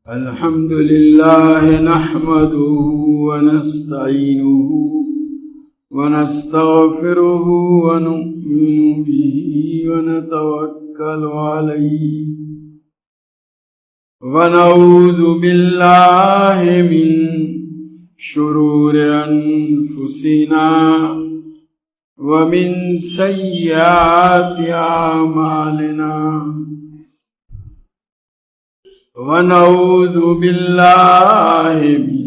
الحمد لله نحمده ونستعينه ونستغفره ونؤمن به ونتوكل عليه ونعوذ بالله من شرور أنفسنا ومن سيئات أعمالنا ونعوذ بالله من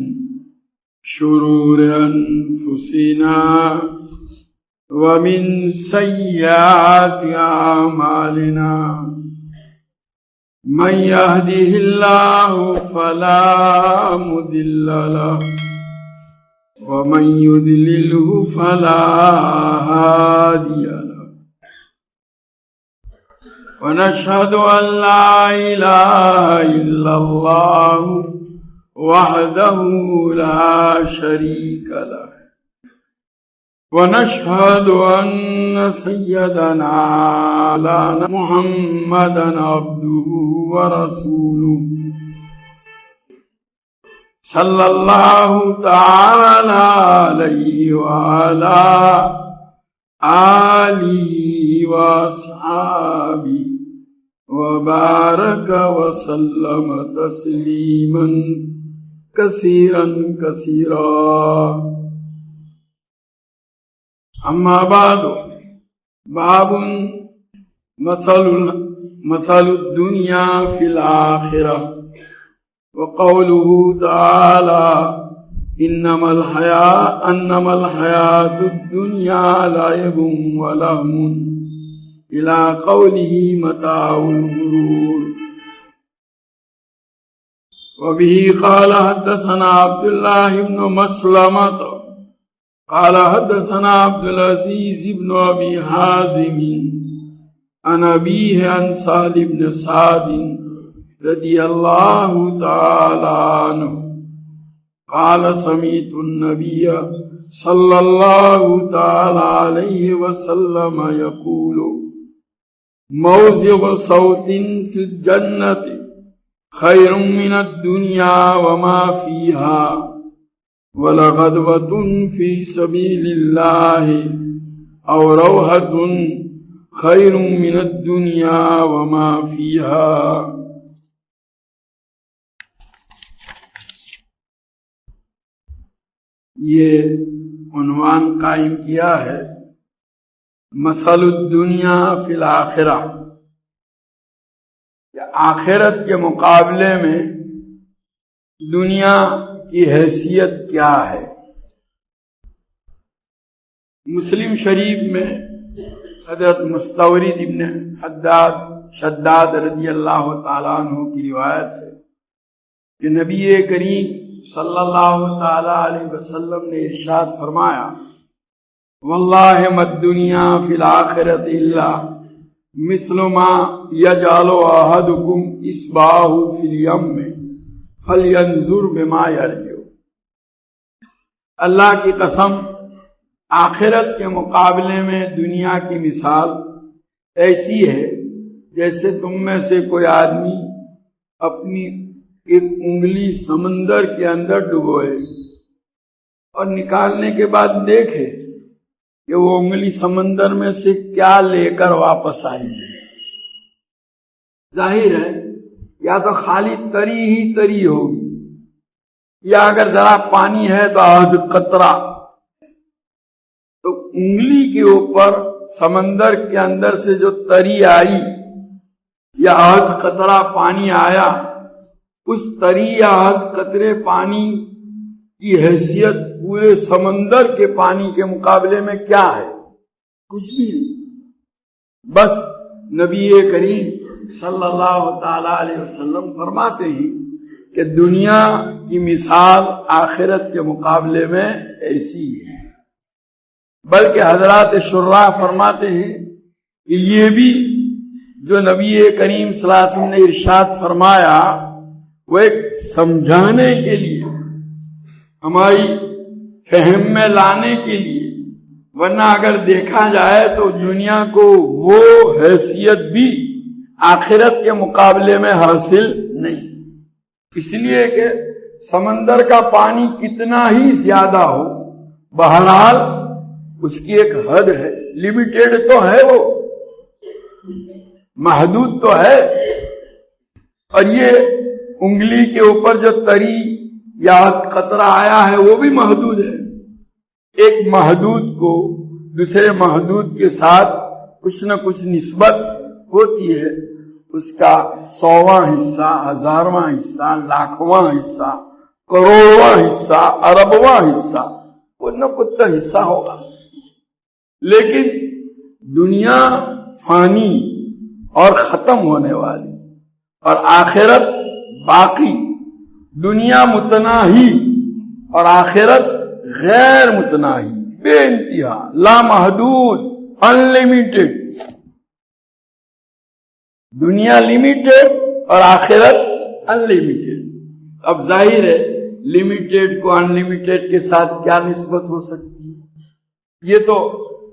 شرور أنفسنا ومن سيئات أعمالنا من يهده الله فلا مضل له ومن يضلله فلا هادي له ونشهد أن لا إله إلا الله وحده لا شريك له ونشهد أن سيدنا محمدا عبده ورسوله صلى الله تعالى عليه وعلى آله وأصحابه وبارك وسلم تسليما كثيرا كثيرا. أما بعد، باب مثل الدنيا في الآخرة، وقوله تعالى انما الحياة الدنيا لعب ولهو الى قوله متاع الغرور. وبه قال حدثنا عبد الله بن مسلمة قال حدثنا عبد العزيز بن ابي حازم عن ابيه عن سهل بن سعد رضي الله تعالى عنه قال سمعت النبي صلى الله تعالى عليه وسلم يقول موضع صوت في الجنة خير من الدنيا وما فيها، ولغدوة في سبيل الله أو روحة خير من الدنيا وما فيها. یہ عنوان قائم کیا ہے مثل الدنیا فی الآخرہ، آخرت کے مقابلے میں دنیا کی حیثیت کیا ہے. مسلم شریف میں حضرت مستورد ابن شداد رضی اللہ تعالیٰ عنہ کی روایت ہے کہ نبی کریم صلی اللہ تعالی علیہ وسلم نے ارشاد فرمایا واللہ ما الدنیا فی الآخرۃ الا مثل ما یجعل احدکم اصبعہ فی الیم فلینظر بما یرجع. اللہ کی قسم، آخرت کے مقابلے میں دنیا کی مثال ایسی ہے جیسے تم میں سے کوئی آدمی اپنی ایک انگلی سمندر کے اندر ڈبوئے اور نکالنے کے بعد دیکھے کہ وہ انگلی سمندر میں سے کیا لے کر واپس آئی ہے. ظاہر ہے یا تو خالی تری ہی تری ہوگی، یا اگر ذرا پانی ہے تو آدھ قطرہ. تو انگلی کے اوپر سمندر کے اندر سے جو تری آئی یا آدھ قطرہ پانی آیا، اس تری یا آدھ قطرے پانی کی حیثیت پورے سمندر کے پانی کے مقابلے میں کیا ہے؟ کچھ بھی نہیں. بس نبی کریم صلی اللہ تعالی علیہ وسلم فرماتے ہیں کہ دنیا کی مثال آخرت کے مقابلے میں ایسی ہے. بلکہ حضرات شراح فرماتے ہیں کہ یہ بھی جو نبی کریم صلی اللہ علیہ وسلم نے ارشاد فرمایا وہ ایک سمجھانے کے لیے، ہماری فہم میں لانے کے لیے، ورنہ اگر دیکھا جائے تو دنیا کو وہ حیثیت بھی آخرت کے مقابلے میں حاصل نہیں، اس لیے کہ سمندر کا پانی کتنا ہی زیادہ ہو، بہرحال اس کی ایک حد ہے، لمیٹیڈ تو ہے، وہ محدود تو ہے۔ اور یہ انگلی کے اوپر جو تری یا قطرہ آیا ہے وہ بھی محدود ہے۔ ایک محدود کو دوسرے محدود کے ساتھ کچھ نہ کچھ نسبت ہوتی ہے، اس کا 100واں حصہ، 1000واں حصہ، لاکھواں حصہ، کروڑواں حصہ، اربواں حصہ، کچھ نہ کچھ تو حصہ ہوگا۔ لیکن دنیا فانی اور ختم ہونے والی، اور آخرت باقی۔ دنیا متناہی اور آخرت غیر متناہی، بے انتہا، لامحدود، انلمیٹڈ۔ دنیا لمیٹڈ اور آخرت انلمیٹڈ۔ اب ظاہر ہے لمیٹڈ کو انلمیٹڈ کے ساتھ کیا نسبت ہو سکتی ہے؟ یہ تو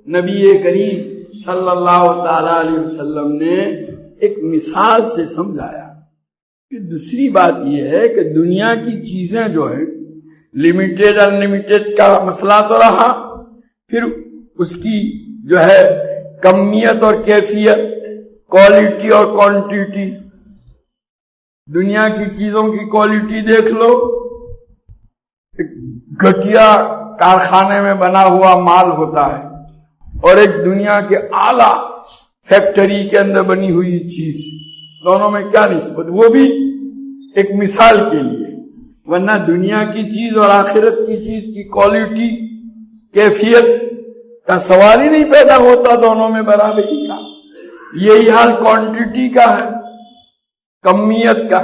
نبی کریم صلی اللہ تعالی علیہ وسلم نے ایک مثال سے سمجھایا۔ کہ دوسری بات یہ ہے کہ دنیا کی چیزیں جو ہے لمیٹڈ انلمیٹڈ کا مسئلہ تو رہا، پھر اس کی جو ہے کمیت اور کیفیت، کوالٹی اور کوانٹیٹی۔ دنیا کی چیزوں کی کوالٹی دیکھ لو، ایک گھٹیا کارخانے میں بنا ہوا مال ہوتا ہے، اور ایک دنیا کے اعلیٰ فیکٹری کے اندر بنی ہوئی چیز، دونوں میں کیا نسبت؟ وہ بھی ایک مثال کے لیے، ورنہ دنیا کی چیز اور آخرت کی چیز کی کوالٹی، کیفیت کا سوال ہی نہیں پیدا ہوتا دونوں میں برابری کا۔ یہی حال کوانٹیٹی کا ہے، کمیت کا۔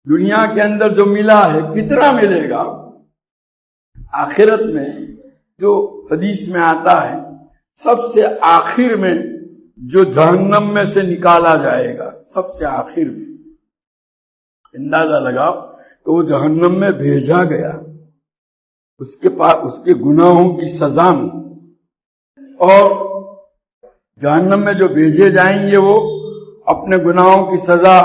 دنیا کے اندر جو ملا ہے کتنا ملے گا؟ آخرت میں جو حدیث میں آتا ہے، سب سے آخر میں جو جہنم میں سے نکالا جائے گا، سب سے آخر میں، اندازہ لگاؤ کہ وہ جہنم میں بھیجا گیا، اس کے پاس اس کے گناہوں کی سزا میں، اور جہنم میں جو بھیجے جائیں گے وہ اپنے گناہوں کی سزا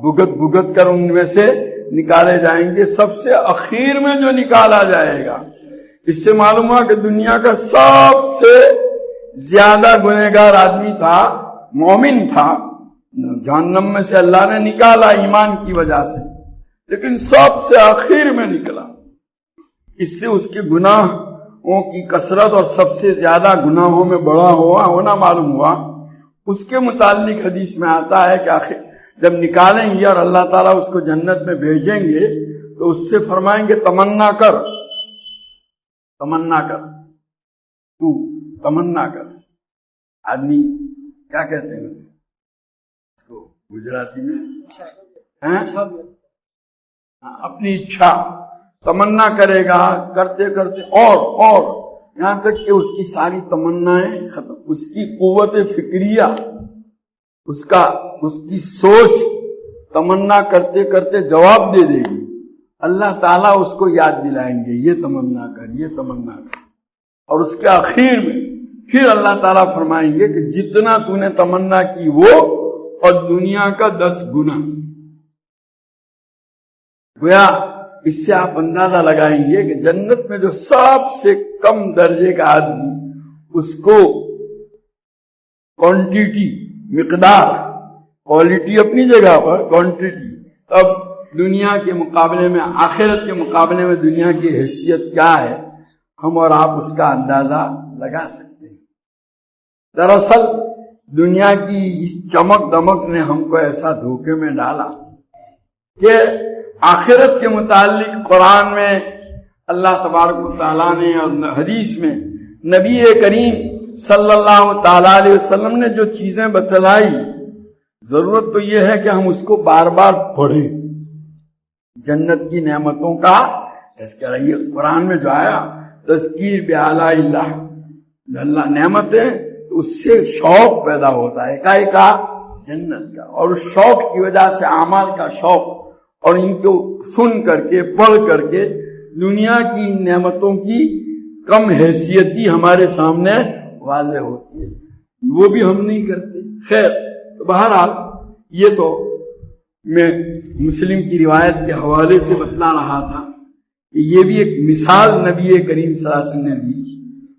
بھگت کر ان میں سے نکالے جائیں گے۔ سب سے اخیر میں جو نکالا جائے گا، اس سے معلوم ہوا کہ دنیا کا سب سے زیادہ گنہگار آدمی تھا، مومن تھا، جہنم میں سے اللہ نے نکالا ایمان کی وجہ سے، لیکن سب سے آخر میں نکلا۔ اس سے اس کے گناہوں کی کثرت اور سب سے زیادہ گناہوں میں بڑا ہونا معلوم ہوا۔ اس کے متعلق حدیث میں آتا ہے کہ آخر جب نکالیں گے اور اللہ تعالیٰ اس کو جنت میں بھیجیں گے تو اس سے فرمائیں گے تمنا کر، تمنا کر، تو تمنا کر۔ آدمی کیا کہتے ہیں اس کو گجراتی میں؟ اپنی اچھا تمنا کرے گا، کرتے کرتے اور یہاں تک کہ اس کی ساری تمنائیں ختم، اس کی قوت فکریہ، اس کی سوچ تمنا کرتے کرتے جواب دے دے گی۔ اللہ تعالیٰ اس کو یاد دلائیں گے، یہ تمنا کر، یہ تمنا کر، اور اس کے آخر میں پھر اللہ تعالیٰ فرمائیں گے کہ جتنا تو نے تمنا کی وہ اور دنیا کا 10 گنا۔ گویا اس سے آپ اندازہ لگائیں گے کہ جنت میں جو سب سے کم درجے کا آدمی، اس کو کوانٹیٹی، مقدار، کوالٹی اپنی جگہ پر، کوانٹیٹی، اب دنیا کے مقابلے میں، آخرت کے مقابلے میں دنیا کی حیثیت کیا ہے، ہم اور آپ اس کا اندازہ لگا سکتے ہیں۔ دراصل دنیا کی اس چمک دمک نے ہم کو ایسا دھوکے میں ڈالا کہ آخرت کے متعلق قرآن میں اللہ تبارک و تعالیٰ نے اور حدیث میں نبی کریم صلی اللہ تعالیٰ علیہ وسلم نے جو چیزیں بتلائی، ضرورت تو یہ ہے کہ ہم اس کو بار بار پڑھیں۔ جنت کی نعمتوں کا تذکرہ، یہ قرآن میں جو آیا تذکیر بآلاء اللہ نعمتیں، اس سے شوق پیدا ہوتا ہے کا جنت کا، اور اس شوق کی وجہ سے اعمال کا شوق، اور ان کو سن کر کے پڑھ کر کے دنیا کی نعمتوں کی کم حیثیتی ہمارے سامنے واضح ہوتی ہے، وہ بھی ہم نہیں کرتے۔ خیر، تو بہرحال یہ تو میں مسلم کی روایت کے حوالے سے بتلا رہا تھا کہ یہ بھی ایک مثال نبی کریم صلی اللہ علیہ وسلم نے دی.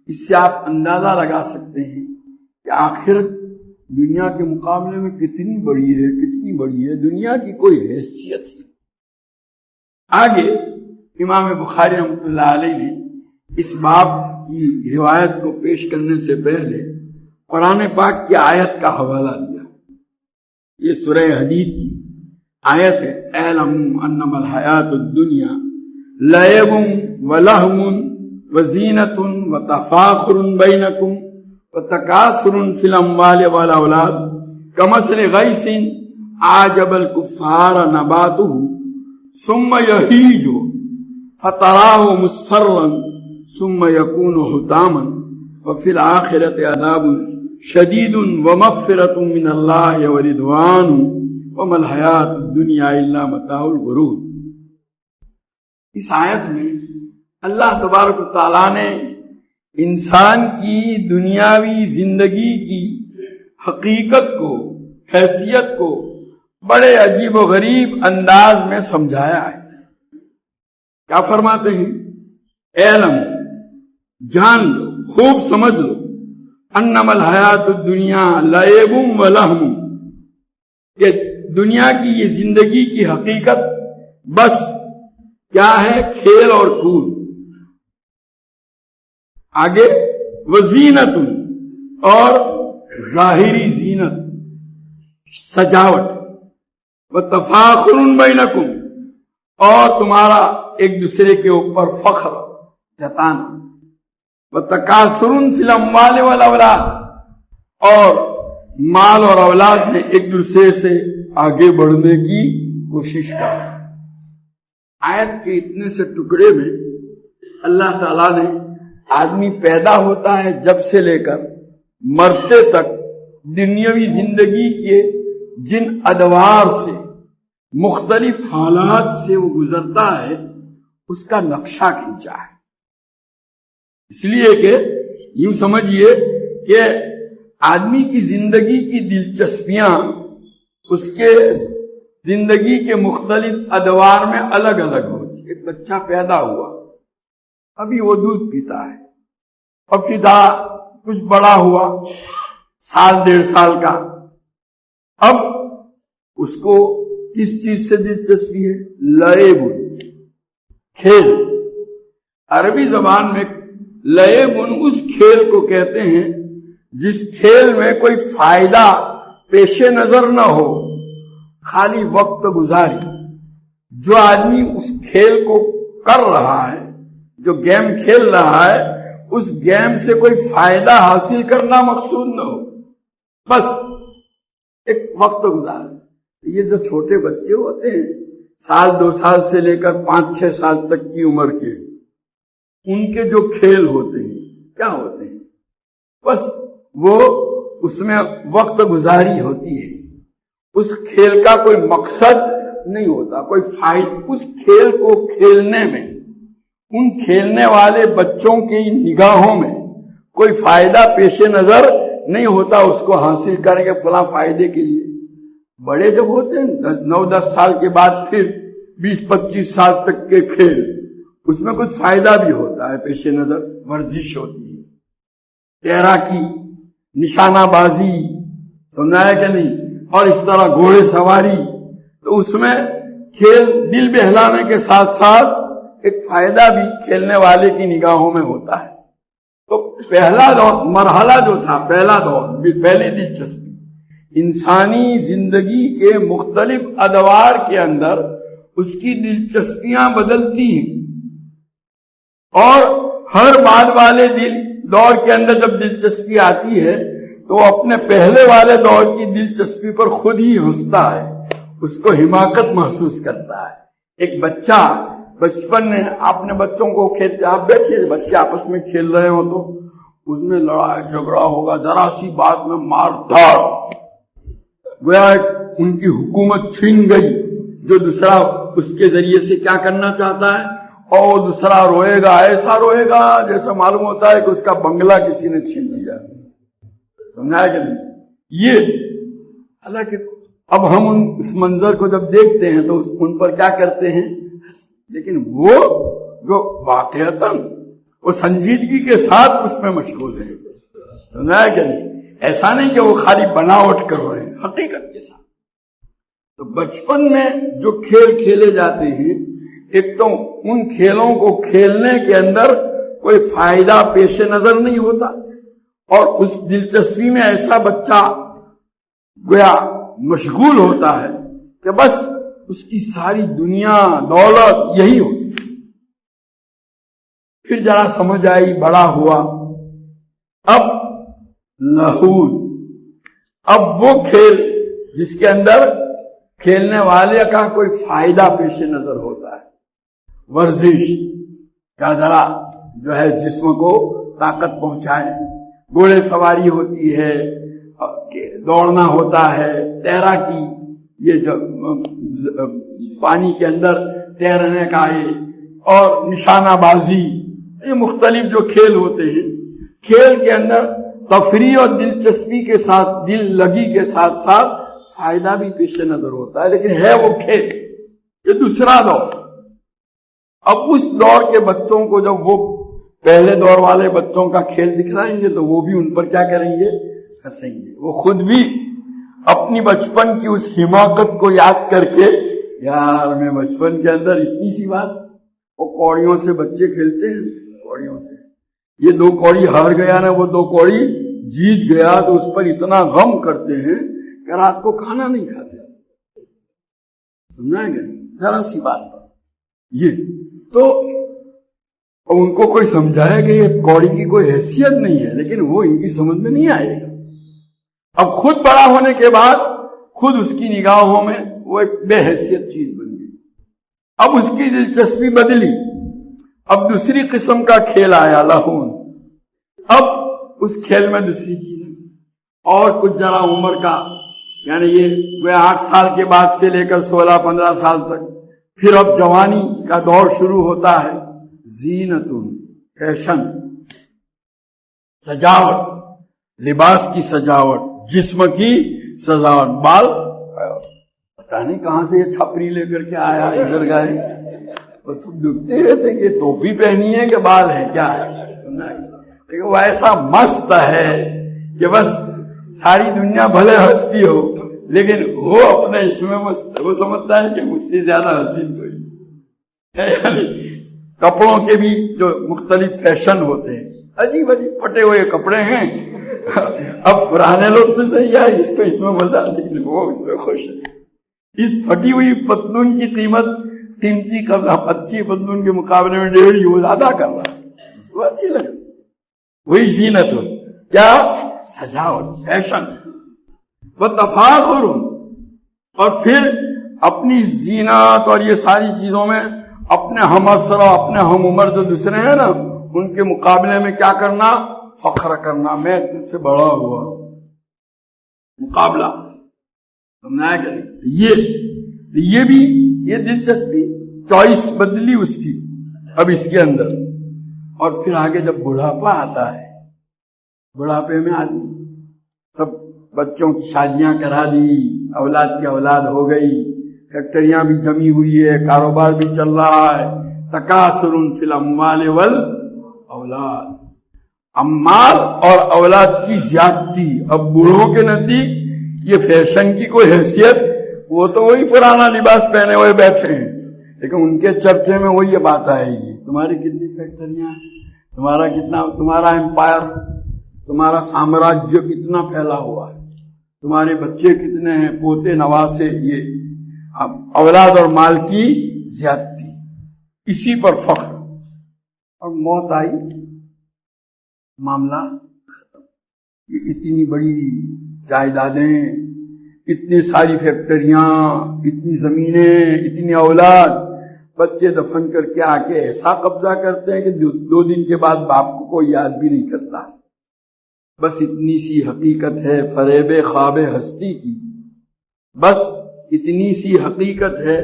اس سے آپ اندازہ لگا سکتے ہیں کہ آخرت دنیا کے مقابلے میں کتنی بڑی ہے، کتنی بڑی ہے، دنیا کی کوئی حیثیت ہے. آگے امام بخاری رحمۃ اللہ علیہ نے اس باب کی روایت کو پیش کرنے سے پہلے قرآن پاک کی آیت کا حوالہ دیا. یہ سورہ حدید کی آیت ہے، اعلموا انما الحیات الدنیا لعب ولہو وزینۃ وتفاخر بینکم وتکاثر فی الاموال والاولاد کمثل غیث اعجب الکفار نباتہ ثم یہیج فتراہ مصفرا ثم یکون حطاما وفی الآخرۃ عذاب شدید ومغفرۃ من اللہ ورضوان وما الحیات الدنیا الا متاع الغرور. اس آیت میں اللہ تبارک و تعالیٰ نے انسان کی دنیاوی زندگی کی حقیقت کو، حیثیت کو بڑے عجیب و غریب انداز میں سمجھایا ہے. کیا فرماتے ہیں؟ علم، جان لو، خوب سمجھ لو، انما الحیات الدنیا لعب ولہو، کہ دنیا کی یہ زندگی کی حقیقت بس کیا ہے؟ کھیل اور کود. آگے وزینت، اور ظاہری زینت، سجاوٹ، وتفاخر بینکم، اور تمہارا ایک دوسرے کے اوپر فخر جتانا، وتکاثر فی الاموال والاولاد، اور مال اور اولاد میں ایک دوسرے سے آگے بڑھنے کی کوشش کرنا. آیت کے اتنے سے ٹکڑے میں اللہ تعالیٰ نے آدمی پیدا ہوتا ہے جب سے لے کر مرتے تک دنیاوی زندگی کے جن ادوار سے، مختلف حالات سے وہ گزرتا ہے، اس کا نقشہ کھینچا ہے. اس لیے کہ یوں سمجھیے کہ آدمی کی زندگی کی دلچسپیاں اس کے زندگی کے مختلف ادوار میں الگ الگ ہوتی. ایک بچہ پیدا ہوا، ابھی وہ دودھ پیتا ہے، اور پھر کچھ بڑا ہوا، سال 1.5 سال کا، اب اس کو کس چیز سے دلچسپی ہے؟ لعب، کھیل. عربی زبان میں لعب اس کھیل کو کہتے ہیں جس کھیل میں کوئی فائدہ پیش نظر نہ ہو، خالی وقت گزاری. جو آدمی اس کھیل کو کر رہا ہے، جو گیم کھیل رہا ہے، اس گیم سے کوئی فائدہ حاصل کرنا مقصود نہ ہو، بس ایک وقت گزار. یہ جو چھوٹے بچے ہوتے ہیں، 1-2 سال سے لے کر 5-6 سال تک کی عمر کے، ان کے جو کھیل ہوتے ہیں کیا ہوتے ہیں؟ بس وہ اس میں وقت گزاری ہوتی ہے. اس کھیل کا کوئی مقصد نہیں ہوتا، کوئی فائدہ اس کھیل کو کھیلنے میں، ان کھیلنے والے بچوں کی نگاہوں میں کوئی فائدہ پیش نظر نہیں ہوتا اس کو حاصل کریں گے فلاں فائدے کے لیے. بڑے جب ہوتے ہیں 9-10 سال کے بعد پھر 20-25 سال تک کے کھیل، اس میں کچھ فائدہ بھی ہوتا ہے پیش نظر. ورزش ہوتی ہے، تیراکی، نشانہ بازی، سمجھایا کہ نہیں، اور اس طرح گھوڑے سواری. تو اس میں کھیل دل بہلانے کے ساتھ ساتھ ایک فائدہ بھی کھیلنے والے کی نگاہوں میں ہوتا ہے. تو پہلا دور، مرحلہ جو تھا، پہلا دور، پہلی دلچسپی، انسانی زندگی کے مختلف ادوار کے اندر اس کی دلچسپیاں بدلتی ہیں، اور ہر بعد والے دور کے اندر جب دلچسپی آتی ہے تو وہ اپنے پہلے والے دور کی دلچسپی پر خود ہی ہنستا ہے، اس کو حماقت محسوس کرتا ہے. ایک بچہ بچپن میں اپنے بچوں کو کھیلتے، آپ بیٹھیے، بچے آپس میں کھیل رہے ہو تو اس میں لڑائی جھگڑا ہوگا، ذرا سی بات میں مار دھاڑ، گویا ان کی حکومت چھین گئی. جو دوسرا اس کے ذریعے سے کیا کرنا چاہتا ہے، اور دوسرا روئے گا، ایسا روئے گا جیسا معلوم ہوتا ہے کہ اس کا بنگلہ کسی نے چھین لیا. سمجھا کہ نہیں؟ یہ حالانکہ اب ہم اس منظر کو جب دیکھتے ہیں تو ان پر کیا کرتے ہیں، لیکن وہ جو واقعتاً وہ سنجیدگی کے ساتھ اس میں مشغول ہے، سمجھا ہے کہ نہیں؟ ایسا نہیں کہ وہ خالی بناوٹ کر رہے ہیں، حقیقت کے ساتھ۔ تو بچپن میں جو کھیل کھیلے جاتے ہیں، ایک تو ان کھیلوں کو کھیلنے کے اندر کوئی فائدہ پیش نظر نہیں ہوتا، اور اس دلچسپی میں ایسا بچہ گویا مشغول ہوتا ہے کہ بس اس کی ساری دنیا دولت یہی ہوتی۔ پھر ذرا سمجھ آئی، بڑا ہوا، اب لہون، اب وہ کھیل جس کے اندر کھیلنے والے کا کوئی فائدہ پیش نظر ہوتا ہے، ورزش کا ذرا جو ہے جسم کو طاقت پہنچائے، گھوڑے سواری ہوتی ہے، دوڑنا ہوتا ہے، تیراکی، یہ جو پانی کے اندر تیرنے کا یہ، اور نشانہ بازی، یہ مختلف جو کھیل ہوتے ہیں، کھیل کے اندر تفریح اور دلچسپی کے ساتھ، دل لگی کے ساتھ ساتھ فائدہ بھی پیش نظر ہوتا ہے، لیکن ہے وہ کھیل۔ یہ دوسرا دور۔ اب اس دور کے بچوں کو جب وہ پہلے دور والے بچوں کا کھیل دکھلائیں گے تو وہ بھی ان پر کیا کریں گے، ہنسیں گے۔ وہ خود بھی اپنی بچپن کی اس حماقت کو یاد کر کے، یار میں بچپن کے اندر اتنی سی بات، وہ کوڑیوں سے بچے کھیلتے ہیں، کوڑیوں سے، یہ 2 کوڑی ہار گیا نا، وہ 2 کوڑی جیت گیا، تو اس پر اتنا غم کرتے ہیں کہ رات کو کھانا نہیں کھاتے، سمجھا گیا؟ ذرا سی بات پر یہ تو ان کو کوئی سمجھائے کہ یہ کوڑی کی کوئی حیثیت نہیں ہے، لیکن وہ ان کی سمجھ میں نہیں آئے گا۔ اب خود بڑا ہونے کے بعد خود اس کی نگاہوں میں وہ ایک بے حیثیت چیز بن گئی۔ اب اس کی دلچسپی بدلی، اب دوسری قسم کا کھیل آیا، لہون۔ اب اس کھیل میں دوسری چیز ہے، اور کچھ ذرا عمر کا، یعنی یہ 8 سال کے بعد سے لے کر 16-15 سال تک، پھر اب جوانی کا دور شروع ہوتا ہے، زینتن، فیشن، سجاوٹ، لباس کی سجاوٹ، جسم کی سجاوٹ، بال پتہ نہیں کہاں سے یہ چھپری لے کر کے آیا، ادھر گئے، وہ سب دکھتے رہتے کہ ٹوپی پہنی ہے کہ بال ہے، کیا ہے، لیکن وہ ایسا مست ہے کہ بس ساری دنیا بھلے ہنستی ہو، لیکن وہ اپنے اس میں مست، وہ سمجھتا ہے کہ مجھ سے زیادہ حسین کوئی ہے۔ یعنی کپڑوں کے بھی جو مختلف فیشن ہوتے ہیں، عجیب عجیب پھٹے ہوئے کپڑے ہیں، اب پرانے لوگ تو صحیح ہے، اس کو اس میں مزہ، لیکن وہ اس میں خوش ہے۔ اس پھٹی ہوئی پتلون کی قیمت قیمتی کر رہا، اچھی پتلون کے مقابلے میں 1.5 وہ زیادہ کر رہا ہے، اس کو اچھی لگتی، وہی زینت، کیا سجاوٹ، فیشن، وہ تفاخر، اور پھر اپنی زینت اور یہ ساری چیزوں میں اپنے ہم عصر اور اپنے ہم عمر جو دوسرے ہیں نا، ان کے مقابلے میں کیا کرنا، فخر کرنا، میں تم سے بڑا ہوا، مقابلہ، سمجھا کہ یہ بھی یہ دلچسپی، چوائس بدلی اس کی اب اس کے اندر۔ اور پھر آگے جب بڑھاپا آتا ہے، بڑھاپے میں آدمی سب بچوں کی شادیاں کرا دی، اولاد کی اولاد ہو گئی، فیکٹریاں بھی جمی ہوئی ہے، کاروبار بھی چل رہا ہے، تکاثر فی الاموال والاولاد، اموال اور اولاد کی زیادتی۔ اب بوڑھوں کے نزدیک یہ فیشن کی کوئی حیثیت، وہ تو وہی پرانا لباس پہنے ہوئے بیٹھے ہیں، لیکن ان کے چرچے میں وہی یہ بات آئے گی، تمہاری کتنی فیکٹریاں ہیں، تمہارا کتنا، تمہارا امپائر، تمہارا سامراجیہ کتنا پھیلا ہوا ہے، تمہارے بچے کتنے ہیں، پوتے نواسے، یہ اولاد اور مال کی زیادتی، اسی پر فخر۔ اور موت آئی، معاملہ ختم۔ یہ اتنی بڑی جائیدادیں، اتنی ساری فیکٹریاں، اتنی زمینیں، اتنی اولاد، بچے دفن کر کے آ کے ایسا قبضہ کرتے ہیں کہ 2 دن کے بعد باپ کو کوئی یاد بھی نہیں کرتا۔ بس اتنی سی حقیقت ہے فریب خواب ہستی کی، بس اتنی سی حقیقت ہے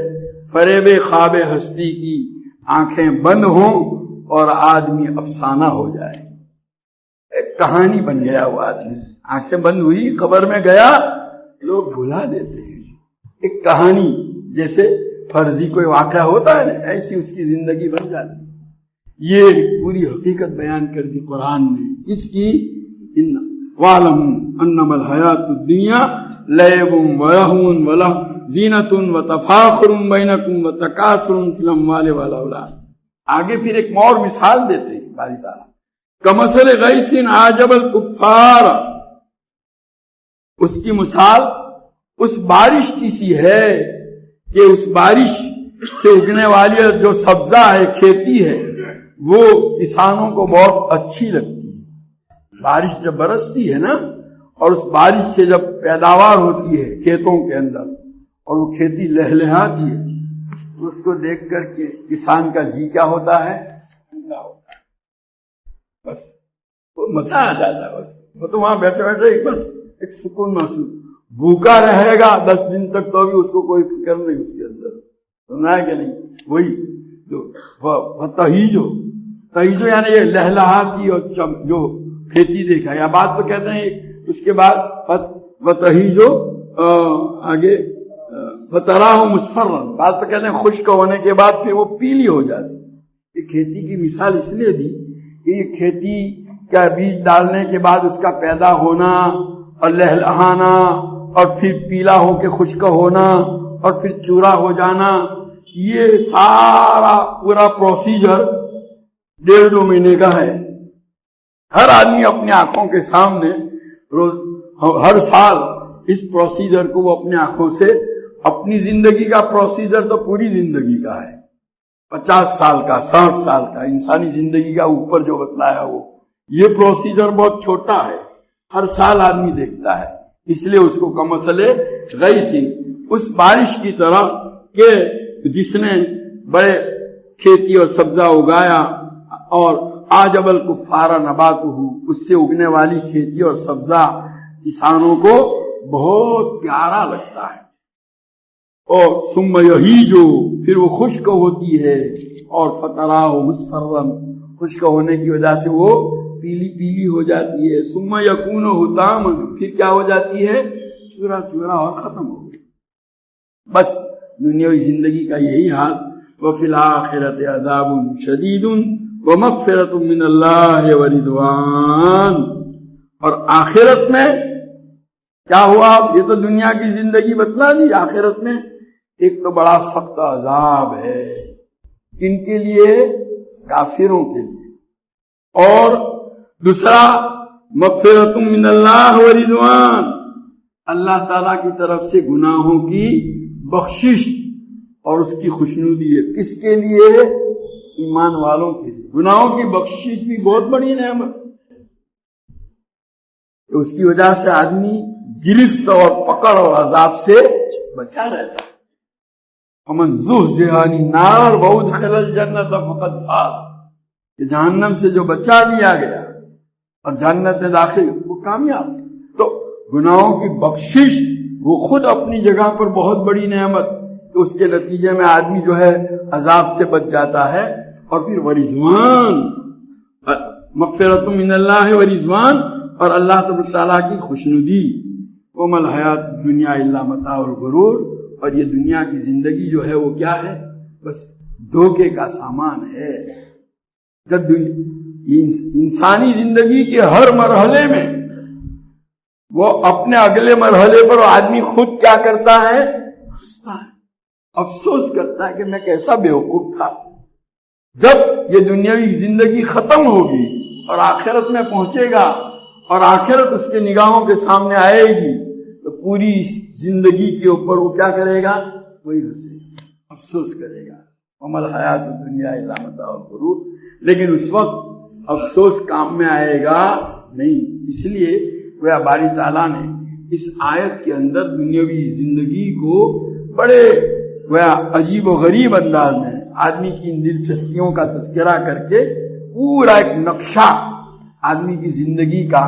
فریب خواب ہستی کی، آنکھیں بند ہوں اور آدمی افسانہ ہو جائے، ایک کہانی بن گیا وہ آدمی، آنکھیں بند ہوئی، قبر میں گیا، لوگ بھلا دیتے ہیں، ایک کہانی جیسے فرضی کوئی واقعہ ہوتا ہے نا، ایسی اس کی زندگی بن جاتی ہے. یہ پوری حقیقت بیان کر دی قرآن نے اس کی. وَاعْلَمُوا أَنَّمَا الْحَيَاةُ الدُّنْيَا لَعِبٌ وَلَهْوٌ وَزِینَةٌ وَتَفَاخُرٌ بَیْنَکُمْ وَتَکَاثُرٌ فِی الْأَمْوَالِ وَالْأَوْلَادِ. آگے پھر ایک اور مثال دیتے ہیں باری تعالیٰ. کَمَثَلِ غَیْثٍ أَعْجَبَ الْکُفَّارَ، اس کی مثال اس بارش کی سی ہے کہ اس بارش سے اگنے والی جو سبزہ ہے، کھیتی ہے، وہ کسانوں کو بہت اچھی لگتی ہے. بارش جب برستی ہے نا، اور اس بارش سے جب پیداوار ہوتی ہے کھیتوں کے اندر اور وہ کھیتی لہلہاتی ہے، اس کو دیکھ کر کے کسان کا جی کیا ہوتا ہے؟ ٹھنڈا ہوتا ہے. بس وہ مزہ آ جاتا ہے اس کو. وہ تو وہاں بیٹھے بیٹھے بس ایک سکون محسوس. بھوکا رہے گا 10 دن تک تو بھی اس کو کوئی فکر نہیں اس کے اندر. سنا ہے کہ نہیں؟ وہی جو تہیجو یعنی یہ لہلہاتی اور جو کھیتی دیکھا، یا بات تو کہتے ہیں اس کے بعد فتہیجو آگے فتراہ مصفرا، بات تو کہتے ہیں خشک ہونے کے بعد پھر وہ پیلی ہو جاتی. یہ کھیتی کی مثال اس لیے دی کہ یہ کھیتی کا بیج ڈالنے کے بعد اس کا پیدا ہونا اور لہلہانا اور پھر پیلا ہو کے خشک ہونا اور پھر چورا ہو جانا، یہ سارا پورا پروسیجر 1.5-2 مہینے کا ہے. ہر آدمی اپنے آنکھوں کے سامنے ہر سال اس پروسیجر کو وہ اپنے آنکھوں سے، اپنی زندگی کا پروسیجر تو پوری زندگی کا ہے، 50 سال کا، 60 سال کا، انسانی زندگی کا اوپر جو بتلایا وہ، یہ پروسیجر بہت چھوٹا ہے، ہر سال آدمی دیکھتا ہے. اس لیے اس کو کمثل غیث، اس بارش کی طرح کہ جس نے بڑے کھیتی اور سبزہ اگایا، اور عجب الکفار نباتہ، اس سے اگنے والی کھیتی اور سبزہ کسانوں کو بہت پیارا لگتا ہے. اور ثم یہیج، پھر وہ خشک ہوتی ہے، اور فتراہ مصفرا، خشک ہونے کی وجہ سے وہ پیلی پیلی ہو جاتی ہے. ثم یکون حطاما، پھر کیا ہو جاتی ہے؟ چورا چورا اور ختم ہو گئی. بس دنیاوی زندگی کا یہی حال. وفی الآخرۃ عذاب شدید ومغفرۃ من اللہ ورضوان، اور آخرت میں کیا ہوا؟ یہ تو دنیا کی زندگی بتلا دی. آخرت میں ایک تو بڑا سخت عذاب ہے. کن کے لیے؟ کافروں کے لیے. اور دوسرا مغفرۃ من اللہ ورضوان، اللہ تعالیٰ کی طرف سے گناہوں کی بخشش اور اس کی خوشنودی ہے. کس کے لیے؟ ایمان والوں کے لیے. گناہوں کی بخشش بھی بہت بڑی نعمت، اس کی وجہ سے آدمی گرفت اور پکڑ اور عذاب سے بچا رہتا ہے. ومن زحزح عن النار وادخل الجنۃ فقد فاز، کہ جہنم سے جو بچا دیا گیا اور جنت میں داخل، وہ کامیاب. تو گناہوں کی بخشش وہ خود اپنی جگہ پر بہت بڑی نعمت، کہ اس کے نتیجے میں آدمی جو ہے عذاب سے بچ جاتا ہے. اور پھر ورضوان، مغفرۃ من اللہ ورضوان، اور اللہ تبارک تعالیٰ کی خوشنودی. وما الحیات الدنیا الا متاع الغرور، اور یہ دنیا کی زندگی جو ہے وہ کیا ہے؟ بس دھوکے کا سامان ہے. جب انسانی زندگی کے ہر مرحلے میں وہ اپنے اگلے مرحلے پر آدمی خود کیا کرتا ہے؟ ہنستا ہے، افسوس کرتا ہے کہ میں کیسا بیوقوف تھا. جب یہ دنیاوی زندگی ختم ہوگی اور آخرت میں پہنچے گا اور آخرت اس کے نگاہوں کے سامنے آئے گی، تو پوری زندگی کے اوپر وہ کیا کرے گا؟ وہی ہنسے گا، افسوس کرے گا. وما الحیات الدنیا الا متاع الغرور. لیکن اس وقت افسوس کام میں آئے گا نہیں. اس لیے وہ باری تعالیٰ نے اس آیت کے اندر دنیاوی زندگی کو بڑے عجیب و غریب انداز میں آدمی کی ان دلچسپیوں کا تذکرہ کر کے پورا ایک نقشہ آدمی کی زندگی کا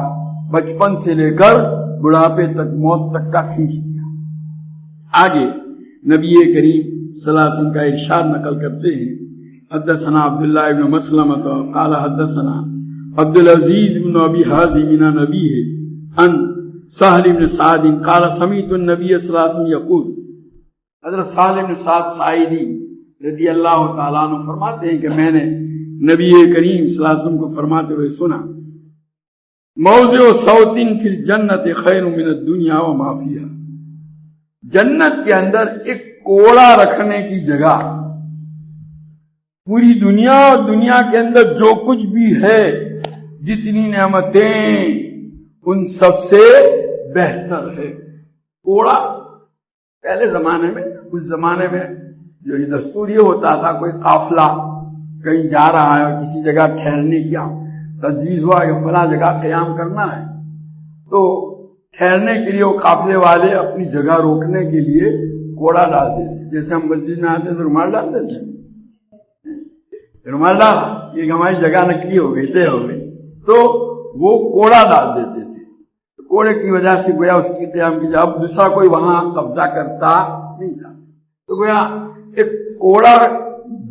بچپن سے لے کر بڑھاپے تک، موت تک کا کھینچ دیا. آگے نبی کریم صلی اللہ علیہ وسلم کا ارشاد نقل کرتے ہیں. حدثنا عبداللہ ابن مسلمۃ قال حدثنا عبد العزیز بن ابی حازم عن نبیہ ان سہل بن سعد قال سمعت النبی صلی اللہ علیہ وسلم یقول، حضرت سالم بن سعد ساعدی رضی اللہ تعالیٰ عنہ فرماتے ہیں کہ میں نے نبی کریم صلی اللہ علیہ وسلم کو فرماتے ہوئے سنا، موضع صوت فی الجنت خیر من الدنیا وما فیہا، جنت کے اندر ایک کوڑا رکھنے کی جگہ پوری دنیا اور دنیا کے اندر جو کچھ بھی ہے، جتنی نعمتیں، ان سب سے بہتر ہے کوڑا۔ پہلے زمانے میں، اس زمانے میں جو یہ دستور یہ ہوتا تھا، کوئی قافلہ کہیں جا رہا ہے اور کسی جگہ ٹھہرنے کی تجویز ہوا کہ فلاں جگہ قیام کرنا ہے، تو ٹھہرنے کے لیے وہ قافلے والے اپنی جگہ روکنے کے لیے کوڑا ڈال دیتے، جیسے ہم مسجد میں آتے تو رومال ڈال دیتے ہیں، رومال ڈالا یہ ہماری جگہ نکلی ہو گئی، طے ہو گئی، تو وہ کوڑا ڈال دیتے تھے۔ کوڑے کی وجہ سے گویا اس کی قیام کی جب دوسرا کوئی وہاں قبضہ کرتا نہیں تھا، تو گویا ایک کوڑا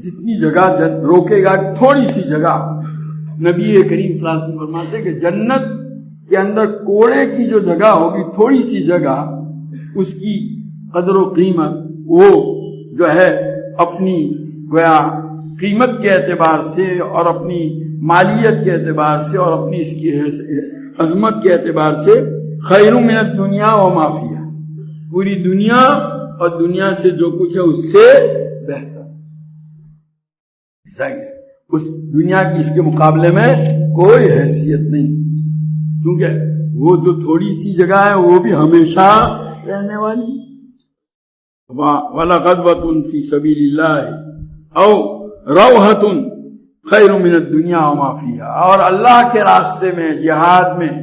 جتنی جگہ روکے گا، تھوڑی سی جگہ، نبی کریم صلی اللہ علیہ وسلم فرماتے ہیں کہ جنت کے اندر کوڑے کی جو جگہ ہوگی، تھوڑی سی جگہ، اس کی قدر و قیمت وہ جو ہے اپنی گویا قیمت کے اعتبار سے اور اپنی مالیت کے اعتبار سے اور اپنی اس کی عظمت کے اعتبار سے خیر من الدنیا وما فیہا، پوری دنیا اور دنیا سے جو کچھ ہے اس سے بہتر، اس دنیا کی اس کے مقابلے میں کوئی حیثیت نہیں، کیونکہ وہ جو تھوڑی سی جگہ ہے وہ بھی ہمیشہ رہنے والی۔ وَلَغَدْوَةٌ فِي سَبِيلِ اللَّهِ او روحة خیر من الدنیا وما فیہا، اور اللہ کے راستے میں، جہاد میں،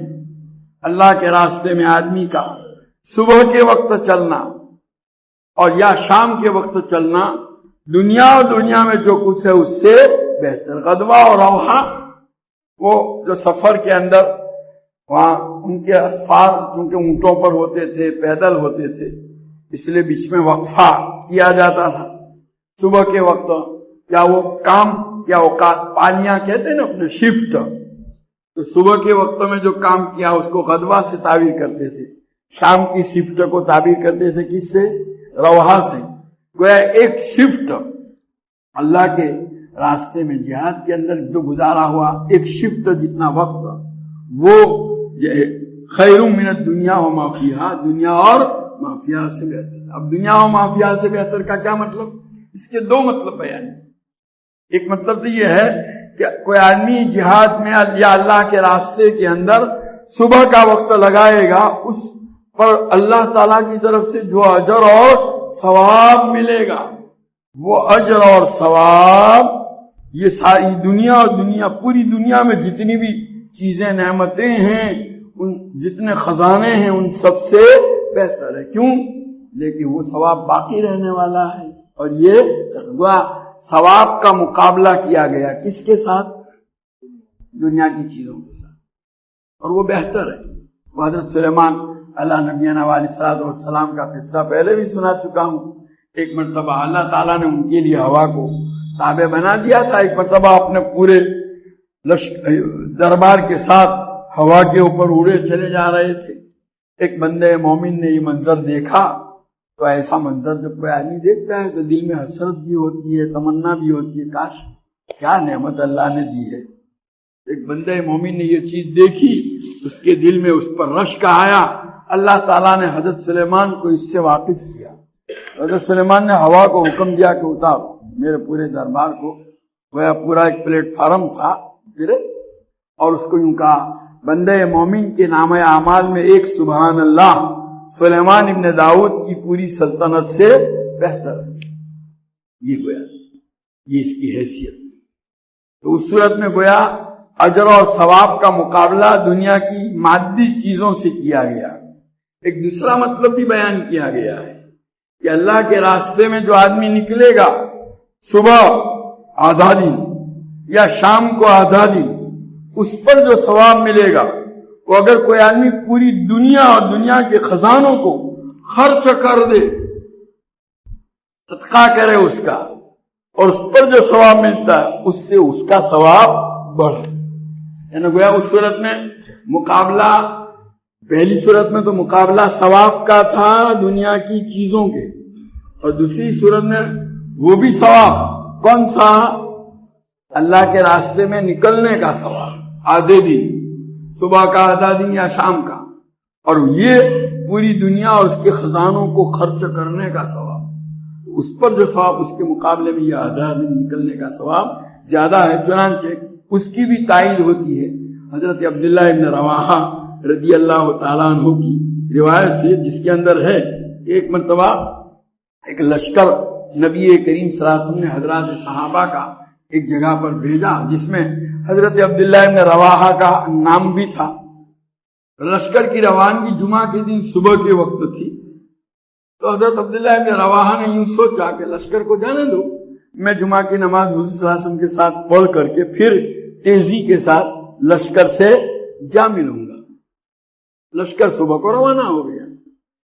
اللہ کے راستے میں آدمی کا صبح کے وقت چلنا اور یا شام کے وقت چلنا، دنیا اور دنیا میں جو کچھ ہے اس سے بہتر۔ غدوہ اور روحہ وہ جو سفر کے اندر وہاں ان کے اسفار چونکہ اونٹوں پر ہوتے تھے، پیدل ہوتے تھے، اس لیے بیچ میں وقفہ کیا جاتا تھا صبح کے وقت، یا وہ کام یا اوقات پالیاں کہتے ہیں نا اپنے شفٹ، تو صبح کے وقتوں میں جو کام کیا اس کو غدوہ سے تعبیر کرتے تھے، شام کی شفٹ کو تعبیر کرتے تھے کس سے؟ روحہ سے۔ گویا ایک شفٹ اللہ کے راستے میں جہاد کے اندر جو گزارا ہوا ایک شفٹ جتنا وقت، وہ خیر من الدنیا وما فیہا، دنیا اور ما فیہا سے بہتر۔ اب دنیا و ما فیہا سے بہتر کا کیا مطلب؟ اس کے دو مطلب بیان ہیں۔ ایک مطلب تو یہ ہے کہ کوئی آدمی جہاد میں یا اللہ کے راستے کے اندر صبح کا وقت لگائے گا، اس پر اللہ تعالیٰ کی طرف سے جو اجر اور ثواب ملے گا، وہ اجر اور ثواب یہ ساری دنیا اور پوری دنیا میں جتنی بھی چیزیں، نعمتیں ہیں، ان جتنے خزانے ہیں، ان سب سے بہتر ہے۔ کیوں؟ لیکن وہ ثواب باقی رہنے والا ہے، اور یہ ثواب کا مقابلہ کیا گیا کس کے ساتھ؟ دنیا کی چیزوں کے ساتھ، اور وہ بہتر ہے۔ وہ حضرت سلیمان علیہ نبینا علیہ الصلوۃ والسلام کا قصہ پہلے بھی سنا چکا ہوں۔ ایک مرتبہ اللہ تعالیٰ نے ان کے لیے ہوا کو تابع بنا دیا تھا، ایک مرتبہ اپنے پورے دربار کے ساتھ ہوا کے اوپر اڑے چلے جا رہے تھے۔ ایک بندے مومن نے یہ منظر دیکھا، تو ایسا منظر جب کوئی آدمی دیکھتا ہے تو دل میں حسرت بھی ہوتی ہے، تمنا بھی ہوتی ہے، کاش کیا نعمت اللہ نے دی ہے۔ ایک بندے مومن نے یہ چیز دیکھی، اس کے دل میں اس پر رشک آیا۔ اللہ تعالیٰ نے حضرت سلیمان کو اس سے واقف کیا۔ حضرت سلیمان نے ہوا کو حکم دیا کہ اتارو میرے پورے دربار کو، وہ پورا ایک پلیٹ فارم تھا گرے، اور اس کو یوں کہا، بندے مومن کے نام اعمال میں ایک سبحان اللہ سلیمان ابن داؤد کی پوری سلطنت سے بہتر ہے۔ یہ گویا یہ اس کی حیثیت۔ تو اس صورت میں گویا اجر اور ثواب کا مقابلہ دنیا کی مادی چیزوں سے کیا گیا۔ ایک دوسرا مطلب بھی بیان کیا گیا ہے کہ اللہ کے راستے میں جو آدمی نکلے گا، صبح آدھا دن یا شام کو آدھا دن، اس پر جو ثواب ملے گا، وہ اگر کوئی آدمی پوری دنیا اور دنیا کے خزانوں کو خرچ کر دے، صدقہ کرے اس کا، اور اس پر جو ثواب ملتا ہے اس سے اس کا ثواب بڑھے۔ یعنی گویا اس صورت میں مقابلہ، پہلی صورت میں تو مقابلہ ثواب کا تھا دنیا کی چیزوں کے، اور دوسری صورت میں وہ بھی ثواب کون سا؟ اللہ کے راستے میں نکلنے کا ثواب، آدھے دن، صبح کا آدھا دن یا شام کا، اور یہ پوری دنیا اور اس کے خزانوں کو خرچ کرنے کا ثواب، اس پر جو ثواب اس کے مقابلے میں یہ آدھا دن نکلنے کا ثواب زیادہ ہے۔ چنانچہ اس کی بھی تائید ہوتی ہے حضرت عبداللہ ابن رواحہ رضی اللہ تعالیٰ عنہ کی روایت سے، جس کے اندر ہے ایک مرتبہ ایک لشکر نبی کریم صلی اللہ علیہ وسلم نے حضرات صحابہ کا ایک جگہ پر بھیجا جس میں حضرت عبداللہ ابن رواحہ کا نام بھی تھا۔ لشکر کی روانگی جمعہ کے دن صبح کے وقت تھی، تو حضرت عبداللہ ابن رواحہ نے یوں سوچا کہ لشکر کو جانے دو، میں جمعہ کی نماز حضور صلی اللہ علیہ وسلم کے ساتھ پڑھ کر کے پھر تیزی کے ساتھ لشکر سے جا ملوں گا۔ لشکر صبح کو روانہ ہو گیا۔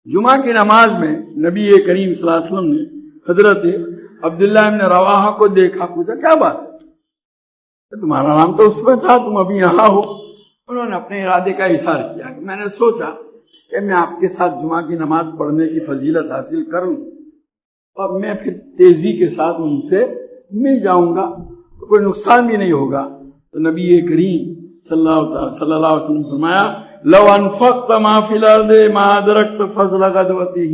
جمعہ کی نماز میں نبی کریم صلی اللہ علیہ وسلم نے حضرت عبداللہ ابن رواحہ کو دیکھا، پوچھا کیا بات ہے؟ تمہارا نام تو اس میں تھا، تم ابھی یہاں ہو؟ انہوں نے اپنے ارادے کا اظہار کیا کہ میں نے سوچا کہ میں آپ کے ساتھ جمعہ کی نماز پڑھنے کی فضیلت حاصل کروں اور میں پھر تیزی کے ساتھ ان سے مل جاؤں گا تو کوئی نقصان بھی نہیں ہوگا۔ تو نبی کریم صلی اللہ علیہ وسلم نے فرمایا لو انفقت ما فی الارض ما ادرکت فضل غدوتہ،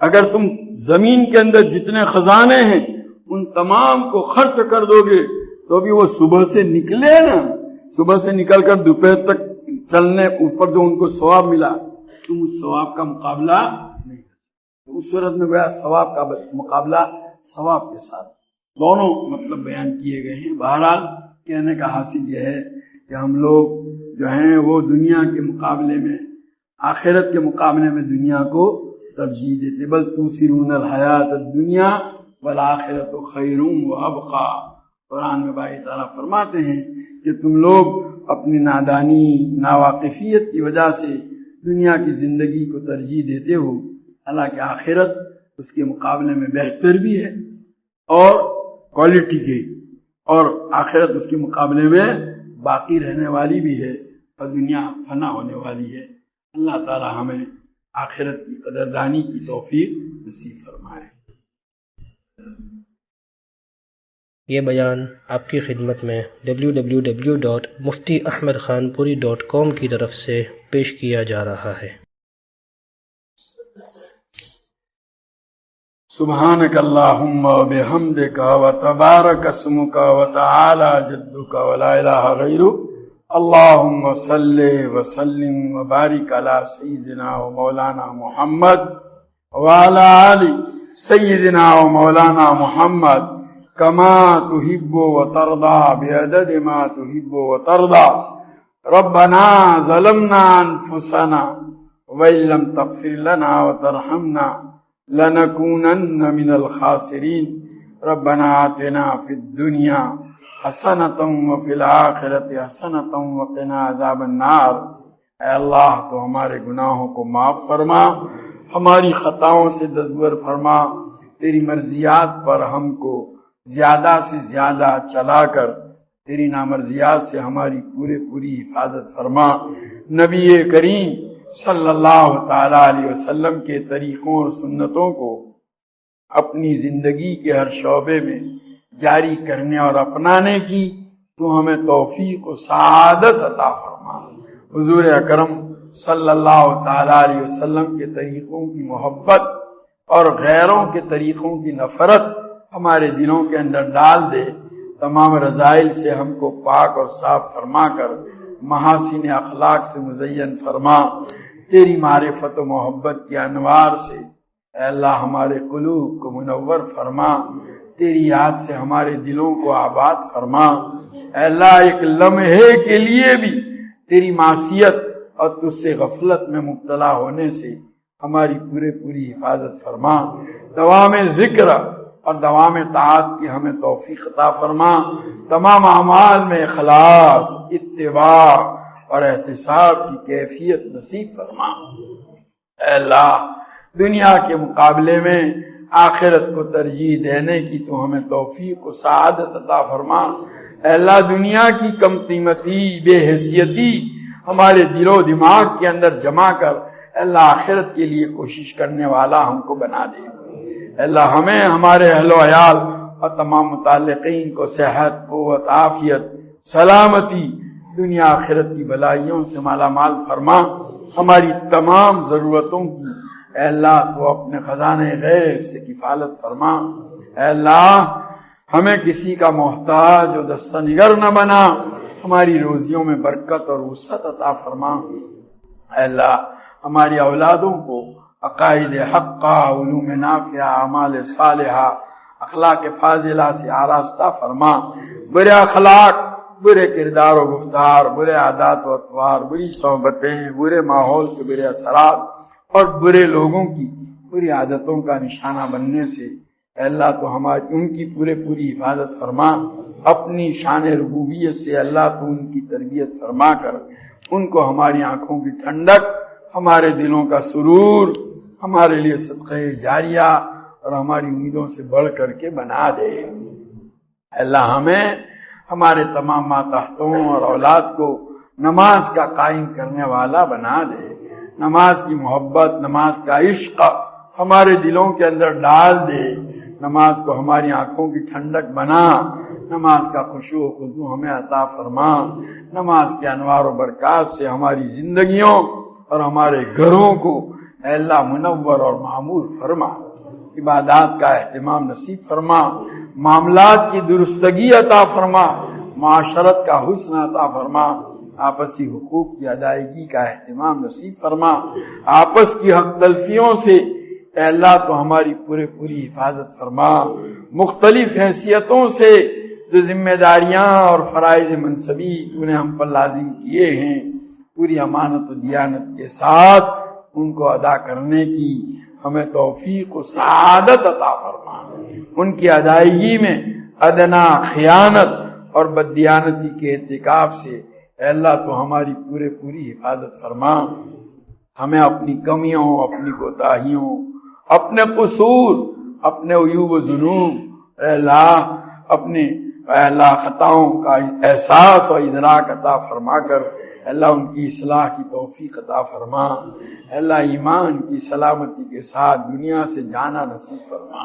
اگر تم زمین کے اندر جتنے خزانے ہیں ان تمام کو خرچ کر دو گے تو بھی وہ صبح سے نکلے نا، صبح سے نکل کر دوپہر تک چلنے اس پر جو ان کو ثواب ملا، تم اس ثواب کا مقابلہ نہیں کرتے۔ اس صورت میں گویا ثواب کا مقابلہ ثواب کے ساتھ، دونوں مطلب بیان کیے گئے ہیں۔ بہرحال کہنے کا حاصل یہ ہے کہ ہم لوگ جو ہیں وہ دنیا کے مقابلے میں، آخرت کے مقابلے میں دنیا کو ترجیح دیتے، بل توثرون الحیات الدنیا والآخرۃ خیر وابقیٰ۔ قرآن میں باری تعالیٰ فرماتے ہیں کہ تم لوگ اپنی نادانی، ناواقفیت کی وجہ سے دنیا کی زندگی کو ترجیح دیتے ہو، حالانکہ آخرت اس کے مقابلے میں بہتر بھی ہے اور کوالٹی کی، اور آخرت اس کے مقابلے میں باقی رہنے والی بھی ہے اور دنیا فنا ہونے والی ہے۔ اللہ تعالی ہمیں آخرت کی قدردانی کی توفیق نصیب فرمائے۔ یہ بیان آپ کی خدمت میں www.muftiahmedkhanpuri.com کی طرف سے پیش کیا جا رہا ہے۔ سبحانک اللہم وبحمدک وتبارک اسمک وتعالی جدک ولا الہ غیرک، اللہم صلی وسلم وبارک علی سیدنا و مولانا محمد وعلی آل سیدنا و مولانا محمد کما تحب وترضى بعدد ما تحب وترضى۔ ربنا ظلمنا انفسنا وإن لم تغفر لنا وترحمنا لنكونن من الخاسرين۔ ربنا آتنا في الدنيا حسنة وفي الآخرة حسنة وقنا عذاب النار۔ اے اللہ تو ہمارے گناہوں کو معاف فرما، ہماری خطاؤں سے دستبر فرما، تیری مرضیات پر ہم کو زیادہ سے زیادہ چلا کر تیری نامرضیات سے ہماری پوری حفاظت فرما۔ نبی کریم صلی اللہ تعالی علیہ وسلم کے طریقوں اور سنتوں کو اپنی زندگی کے ہر شعبے میں جاری کرنے اور اپنانے کی تو ہمیں توفیق و سعادت عطا فرما۔ حضور اکرم صلی اللہ تعالی علیہ وسلم کے طریقوں کی محبت اور غیروں کے طریقوں کی نفرت ہمارے دلوں کے اندر ڈال دے، تمام رذائل سے ہم کو پاک اور صاف فرما کر محاسن اخلاق سے مزین فرما۔ تیری معرفت و محبت کے انوار سے اے اللہ ہمارے قلوب کو منور فرما، تیری یاد سے ہمارے دلوں کو آباد فرما۔ اے اللہ ایک لمحے کے لیے بھی تیری معصیت اور تجھ سے غفلت میں مبتلا ہونے سے ہماری پوری حفاظت فرما۔ دوام ذکر اور دوام طاعت کی ہمیں توفیق عطا فرما۔ تمام اعمال میں اخلاص، اتباع اور احتساب کی کیفیت نصیب فرما۔ اے اللہ دنیا کے مقابلے میں آخرت کو ترجیح دینے کی تو ہمیں توفیق و سعادت عطا فرما۔ اے اللہ دنیا کی کم قیمتی، بے حیثیتی ہمارے دل و دماغ کے اندر جمع کر اے اللہ آخرت کے لیے کوشش کرنے والا ہم کو بنا دے۔ اللہ ہمیں، ہمارے اہل و عیال اور تمام متعلقین کو صحت، قوت، عافیت، سلامتی، دنیا آخرت کی بلائیوں سے مالا مال فرما. ہماری تمام ضرورتوں کی اے اللہ تو اپنے خزانے غیب سے کفالت فرما. اے اللہ ہمیں کسی کا محتاج اور دستہ نگر نہ بنا. ہماری روزیوں میں برکت اور وسعت عطا فرما. اے اللہ ہماری اولادوں کو عقائد حقہ، علوم نافعہ، اعمال صالحہ، اخلاق فاضلہ سے آراستہ فرما. برے اخلاق، برے کردار و گفتار، برے عادات و اطوار، بری صحبتیں، برے ماحول کے برے اثرات اور برے لوگوں کی بری عادتوں کا نشانہ بننے سے اے اللہ تو ہماری ان کی پوری حفاظت فرما. اپنی شان ربوبیت سے اللہ تو ان کی تربیت فرما کر ان کو ہماری آنکھوں کی ٹھنڈک، ہمارے دلوں کا سرور، ہمارے لیے صدقہ جاریہ اور ہماری امیدوں سے بڑھ کر کے بنا دے. اللہ ہمیں، ہمارے تمام ماتحتوں اور اولاد کو نماز کا قائم کرنے والا بنا دے. نماز کی محبت، نماز کا عشق ہمارے دلوں کے اندر ڈال دے. نماز کو ہماری آنکھوں کی ٹھنڈک بنا. نماز کا خشوع و خضوع ہمیں عطا فرما. نماز کے انوار و برکات سے ہماری زندگیوں اور ہمارے گھروں کو اے اللہ منور اور معمور فرما. عبادات کا اہتمام نصیب فرما. معاملات کی درستگی عطا فرما. معاشرت کا حسن عطا فرما. آپسی حقوق کی ادائیگی کا اہتمام نصیب فرما. آپس کی حق تلفیوں سے اے اللہ تو ہماری پوری حفاظت فرما. مختلف حیثیتوں سے جو ذمہ داریاں اور فرائض منصبی تو نے ہم پر لازم کیے ہیں، پوری امانت و دیانت کے ساتھ ان کو ادا کرنے کی ہمیں توفیق و سعادت عطا فرما. ان کی ادائیگی میں ادنا خیانت اور بددیانتی کے ارتکاب سے اے اللہ تو ہماری پوری حفاظت فرما. ہمیں اپنی کمیوں، اپنی کوتاہیوں، اپنے قصور، اپنے عیوب و ذنوب اے اللہ خطاؤں کا احساس اور ادراک عطا فرما کر اے اللہ ان کی اصلاح کی توفیق عطا فرما. اے اللہ ایمان کی سلامتی کے ساتھ دنیا سے جانا نصیب فرما.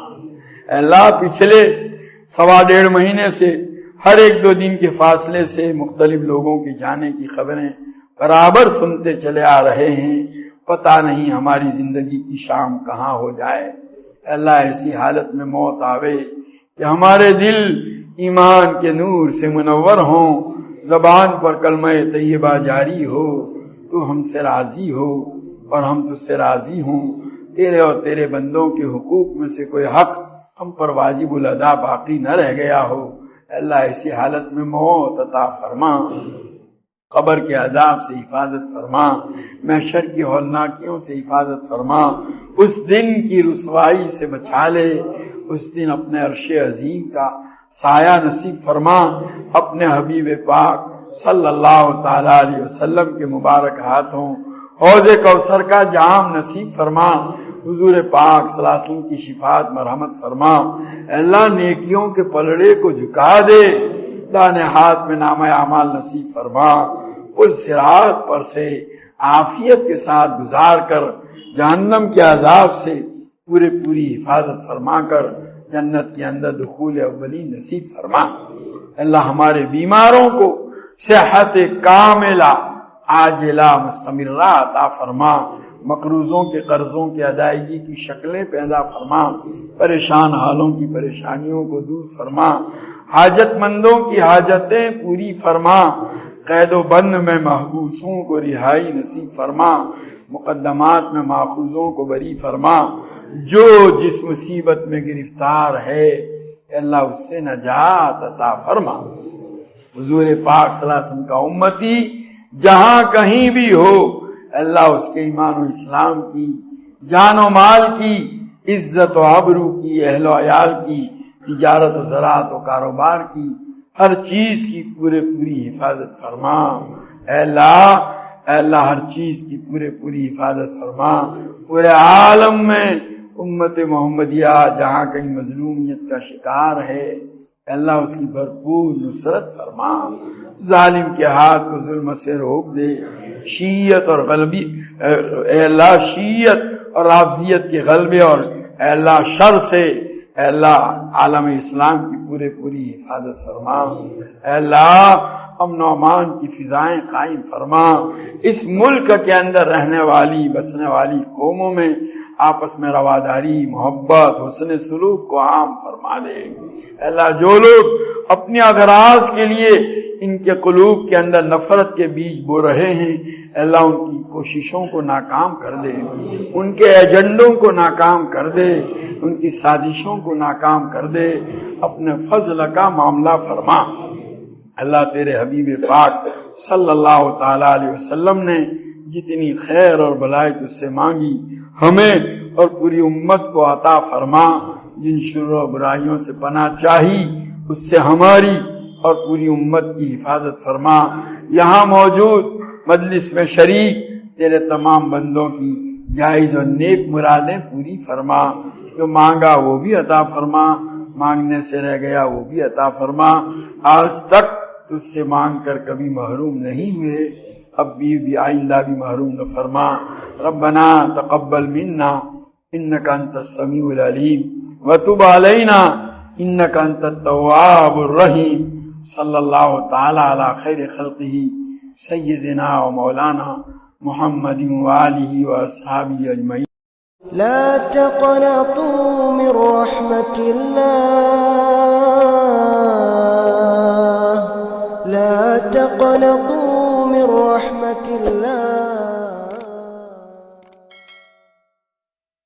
اے اللہ پچھلے 1.5 مہینے سے ہر 1-2 دن کے فاصلے سے مختلف لوگوں کے جانے کی خبریں برابر سنتے چلے آ رہے ہیں. پتہ نہیں ہماری زندگی کی شام کہاں ہو جائے. اے اللہ ایسی حالت میں موت آوے کہ ہمارے دل ایمان کے نور سے منور ہوں، زبان پر کلمہ طیبہ جاری ہو، تو ہم سے راضی ہو اور ہم تجھ سے راضی ہوں. تیرے اور تیرے بندوں کے حقوق میں سے کوئی حق ہم پر واجب الادا باقی نہ رہ گیا ہو. اے اللہ ایسی حالت میں موت عطا فرما. قبر کے عذاب سے حفاظت فرما. محشر کی ہولناکیوں سے حفاظت فرما. اس دن کی رسوائی سے بچا لے. اس دن اپنے عرش عظیم کا سایہ نصیب فرما. اپنے حبیب پاک صلی اللہ تعالی علیہ وسلم کے مبارک ہاتھوں حوض کوثر کا جام نصیب فرما. حضور پاک صلی اللہ علیہ وسلم کی شفاعت مرحمت فرما. اللہ نیکیوں کے پلڑے کو جھکا دے. دانے ہاتھ میں نامہ اعمال نصیب فرما. پل صراط پر سے عافیت کے ساتھ گزار کر جہنم کے عذاب سے پوری حفاظت فرما کر جنت کے اندر دخول اولین نصیب فرما. اللہ ہمارے بیماروں کو صحت کاملہ عاجلہ مستمرہ عطا فرما. مقروضوں کے قرضوں کی ادائیگی کی شکلیں پیدا فرما. پریشان حالوں کی پریشانیوں کو دور فرما. حاجت مندوں کی حاجتیں پوری فرما. قید و بند میں محبوسوں کو رہائی نصیب فرما. مقدمات میں ماخوذوں کو بری فرما. جو جس مصیبت میں گرفتار ہے اللہ اس سے نجات عطا فرما. حضور پاک صلی اللہ علیہ وسلم کا امتی جہاں کہیں بھی ہو اللہ اس کے ایمان و اسلام کی، جان و مال کی، عزت و آبرو کی، اہل و عیال کی، تجارت و زراعت و کاروبار کی، ہر چیز کی پوری حفاظت فرما. اے اللہ ہر چیز کی پوری حفاظت فرما. پورے عالم میں امت محمدیہ جہاں کہیں مظلومیت کا شکار ہے اللہ اس کی بھرپور نصرت فرما. ظالم کے ہاتھ کو ظلم سے روک دے. شیعت اور غلبی اے اللہ شیعت اور رافضیت کے غلبے اور اے اللہ شر سے اے اللہ عالم اسلام کی پوری حفاظت فرما، اے اللہ امن و امان کی فضائیں قائم فرما، اس ملک کے اندر رہنے والی بسنے والی قوموں میں آپس میں رواداری، محبت، حسن سلوک کو عام فرما دے۔ اے اللہ جو لوگ اپنی اغراض کے لیے ان کے قلوب کے اندر نفرت کے بیج بو رہے ہیں، اے اللہ ان کی کوششوں کو ناکام کر دے، ان کے ایجنڈوں کو ناکام کر دے، ان کی سازشوں کو ناکام کر دے، اپنے فضل کا معاملہ فرما۔ اللہ تیرے حبیب پاک صلی اللہ تعالی علیہ وسلم نے جتنی خیر اور بلائی تجھ سے مانگی ہمیں اور پوری امت کو عطا فرما، جن شر و برائیوں سے پناہ چاہی اس سے ہماری اور پوری امت کی حفاظت فرما۔ یہاں موجود مجلس میں شریک تیرے تمام بندوں کی جائز اور نیک مرادیں پوری فرما، جو مانگا وہ بھی عطا فرما، مانگنے سے رہ گیا وہ بھی عطا فرما۔ آج تک تجھ سے مانگ کر کبھی محروم نہیں ہوئے، اب بھی آئندہ بھی محروم نہ فرما۔ ربنا تقبل منا انک انت السمیع العلیم وتب علینا انک انت التواب الرحیم۔ صلی اللہ تعالی علی خیر خلقہ سیدنا و مولانا محمد وآلہ واصحابہ اجمعین۔ لا تقنطوا من رحمة الله، لا تقنطوا